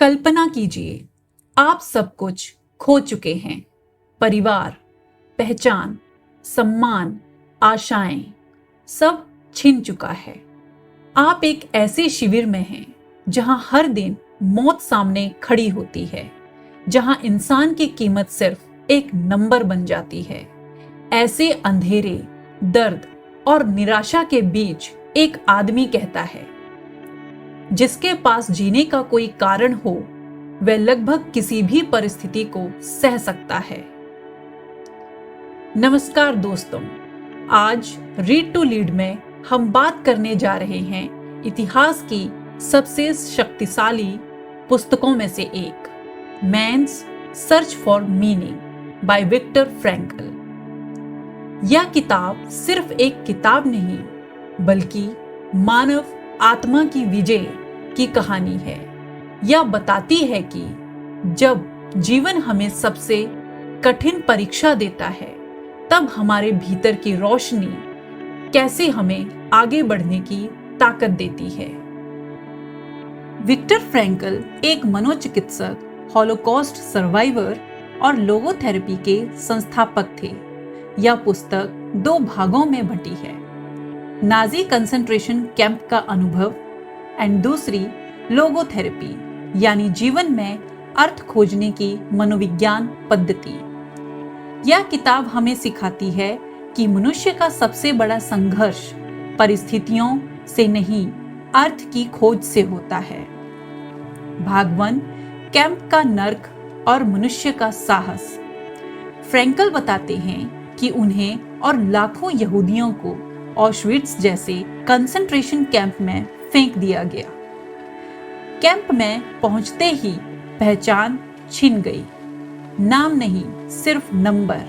कल्पना कीजिए, आप सब कुछ खो चुके हैं। परिवार, पहचान, सम्मान, आशाएं, सब छिन चुका है। आप एक ऐसे शिविर में हैं जहां हर दिन मौत सामने खड़ी होती है, जहां इंसान की कीमत सिर्फ एक नंबर बन जाती है। ऐसे अंधेरे, दर्द और निराशा के बीच एक आदमी कहता है, जिसके पास जीने का कोई कारण हो, वह लगभग किसी भी परिस्थिति को सह सकता है। नमस्कार दोस्तों, आज रीड टू लीड में हम बात करने जा रहे हैं इतिहास की सबसे शक्तिशाली पुस्तकों में से एक, man's search for meaning by Victor Frankl. यह किताब सिर्फ एक किताब नहीं, बल्कि मानव आत्मा की विजय की कहानी है। यह बताती है कि जब जीवन हमें सबसे कठिन परीक्षा देता है, तब हमारे भीतर की रोशनी कैसे हमें आगे बढ़ने की ताकत देती है। विक्टर फ्रैंकल एक मनोचिकित्सक, हॉलोकॉस्ट सर्वाइवर और लोगोथेरेपी के संस्थापक थे। यह पुस्तक 2 भागों में बंटी है, नाजी कंसंट्रेशन कैंप का अनुभव एंड दूसरी लोगोथेरेपी, यानी जीवन में अर्थ खोजने की मनोविज्ञान पद्धति। यह किताब हमें सिखाती है कि मनुष्य का सबसे बड़ा संघर्ष परिस्थितियों से नहीं, अर्थ की खोज से होता है। भाग 1, कैंप का नर्क और मनुष्य का साहस। फ्रैंकल बताते हैं कि उन्हें और लाखों यहूदियों को ऑशविट्ज जैसे कंसंट्रेशन कैंप में फेंक दिया गया। कैंप में पहुंचते ही पहचान छिन गई। नाम नहीं, सिर्फ नंबर।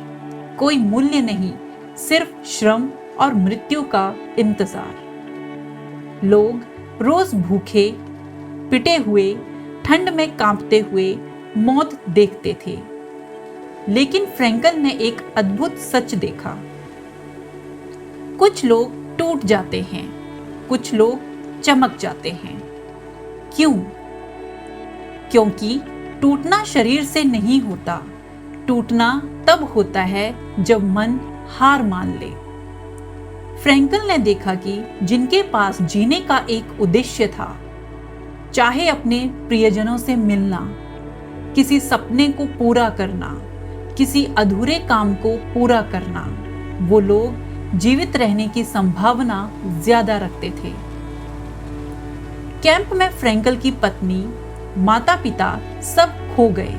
कोई मूल्य नहीं, सिर्फ श्रम और मृत्यु का इंतजार। लोग रोज भूखे, पिटे हुए, ठंड में कांपते हुए मौत देखते थे। लेकिन फ्रैंकल ने एक अद्भुत सच देखा। कुछ लोग टूट जाते हैं, कुछ लोग चमक जाते हैं। क्यों? क्योंकि टूटना शरीर से नहीं होता। टूटना तब होता है जब मन हार मान ले। फ्रैंकल ने देखा कि जिनके पास जीने का एक उद्देश्य था, चाहे अपने प्रियजनों से मिलना, किसी सपने को पूरा करना, किसी अधूरे काम को पूरा करना, वो लोग जीवित रहने की संभावना ज्यादा रखते थे। कैंप में फ्रैंकल की पत्नी, माता पिता सब खो गए,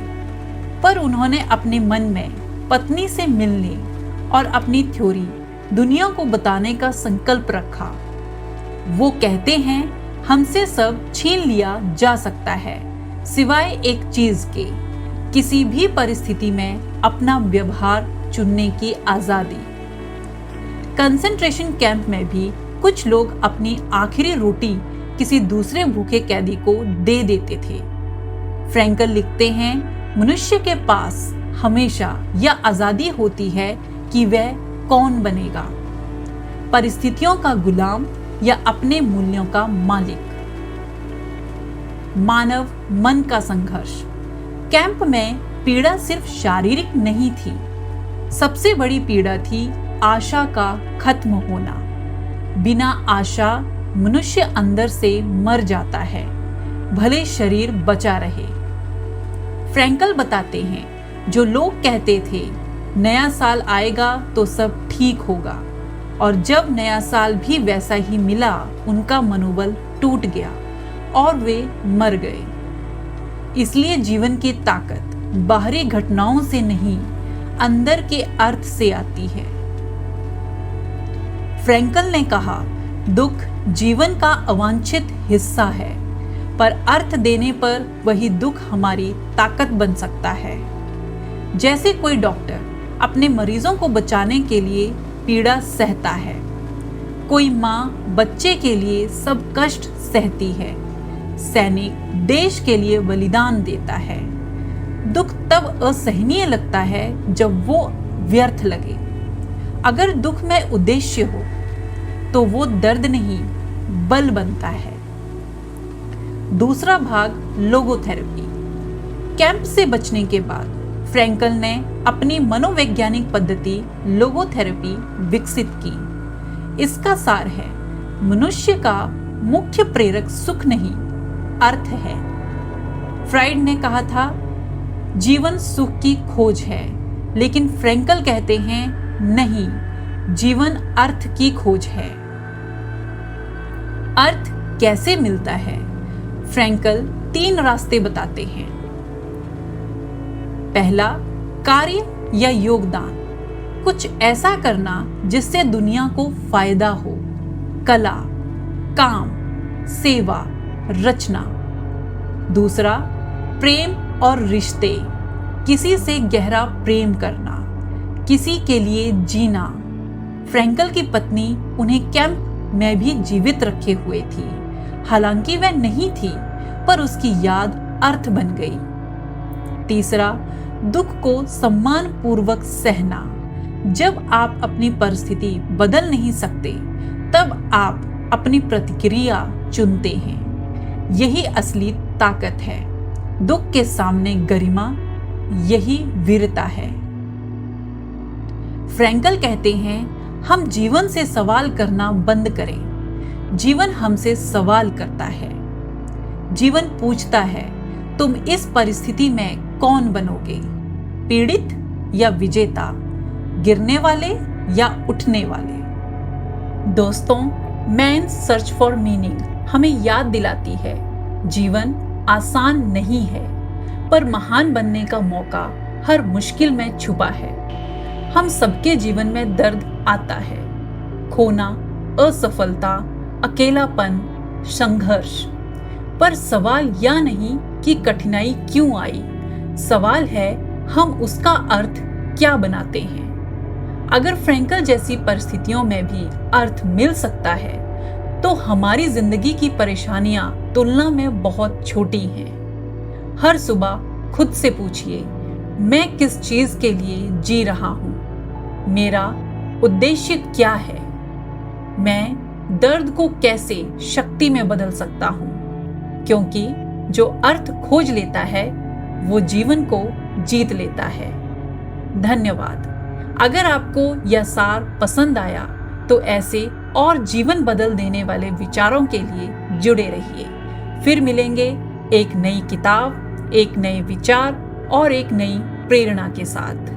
पर उन्होंने अपने मन में पत्नी से मिलने और अपनी थ्योरी दुनिया को बताने का संकल्प रखा। वो कहते हैं, हमसे सब छीन लिया जा सकता है, सिवाय एक चीज के, किसी भी परिस्थिति में अपना व्यवहार चुनने की आजादी। कंसंट्रेशन कैंप में भी कुछ लोग अपनी आखिरी रोटी किसी दूसरे भूखे कैदी को दे देते थे। फ्रैंकल लिखते हैं, मनुष्य के पास हमेशा यह आजादी होती है कि वह कौन बनेगा, परिस्थितियों का गुलाम या अपने मूल्यों का मालिक। मानव मन का संघर्ष। कैंप में पीड़ा सिर्फ शारीरिक नहीं थी, सबसे बड़ी पीड़ा थी आशा का खत्म होना। बिना आशा मनुष्य अंदर से मर जाता है, भले शरीर बचा रहे। फ्रैंकल बताते हैं, जो लोग कहते थे नया साल आएगा तो सब ठीक होगा, और जब नया साल भी वैसा ही मिला, उनका मनोबल टूट गया और वे मर गए। इसलिए जीवन की ताकत बाहरी घटनाओं से नहीं, अंदर के अर्थ से आती है। फ्रैंकल ने कहा, दुख जीवन का अवांछित हिस्सा है, पर अर्थ देने पर वही दुख हमारी ताकत बन सकता है। जैसे कोई डॉक्टर अपने मरीजों को बचाने के लिए पीड़ा सहता है, कोई माँ बच्चे के लिए सब कष्ट सहती है, सैनिक देश के लिए बलिदान देता है। दुख तब असहनीय लगता है जब वो व्यर्थ लगे। अगर दुख में उद्देश्य हो तो वो दर्द नहीं, बल बनता है। दूसरा भाग, लोगोथेरेपी। कैंप से बचने के बाद फ्रैंकल ने अपनी मनोवैज्ञानिक पद्धति लोगोथेरेपी विकसित की। इसका सार है, मनुष्य का मुख्य प्रेरक सुख नहीं, अर्थ है। फ्राइड ने कहा था, जीवन सुख की खोज है, लेकिन फ्रैंकल कहते हैं, नहीं, जीवन अर्थ की खोज है। अर्थ कैसे मिलता है? फ्रैंकल 3 रास्ते बताते हैं। पहला, कार्य या योगदान, कुछ ऐसा करना जिससे दुनिया को फायदा हो। कला, काम, सेवा, रचना। दूसरा, प्रेम और रिश्ते, किसी से गहरा प्रेम करना, किसी के लिए जीना। फ्रैंकल की पत्नी उन्हें कैंप में भी जीवित रखे हुए थी। हालांकि वह नहीं थी, पर उसकी याद अर्थ बन गई। तीसरा, दुख को सम्मान पूर्वक सहना। जब आप अपनी परिस्थिति बदल नहीं सकते, तब आप अपनी प्रतिक्रिया चुनते हैं। यही असली ताकत है। दुख के सामने गरिमा, यही वीरता है। फ्रैंकल कहते हैं, हम जीवन से सवाल करना बंद करें। जीवन हमसे सवाल करता है। जीवन पूछता है, तुम इस परिस्थिति में कौन बनोगे? पीड़ित या विजेता? गिरने वाले या उठने वाले? दोस्तों, मैन सर्च फॉर मीनिंग हमें याद दिलाती है, जीवन आसान नहीं है, पर महान बनने का मौका हर मुश्किल में छुपा है। हम सबके जीवन में दर्द आता है, खोना, असफलता, अकेलापन, संघर्ष। पर सवाल यह नहीं कि कठिनाई क्यों आई, सवाल है हम उसका अर्थ क्या बनाते हैं। अगर फ्रैंकल जैसी परिस्थितियों में भी अर्थ मिल सकता है, तो हमारी जिंदगी की परेशानियां तुलना में बहुत छोटी हैं। हर सुबह खुद से पूछिए, मैं किस चीज के लिए जी रहा हूं? मेरा उद्देश्य क्या है? मैं दर्द को कैसे शक्ति में बदल सकता हूं? क्योंकि जो अर्थ खोज लेता है, वो जीवन को जीत लेता है। धन्यवाद। अगर आपको यह सार पसंद आया, तो ऐसे और जीवन बदल देने वाले विचारों के लिए जुड़े रहिए। फिर मिलेंगे एक नई किताब, एक नए विचार और एक नई प्रेरणा के साथ।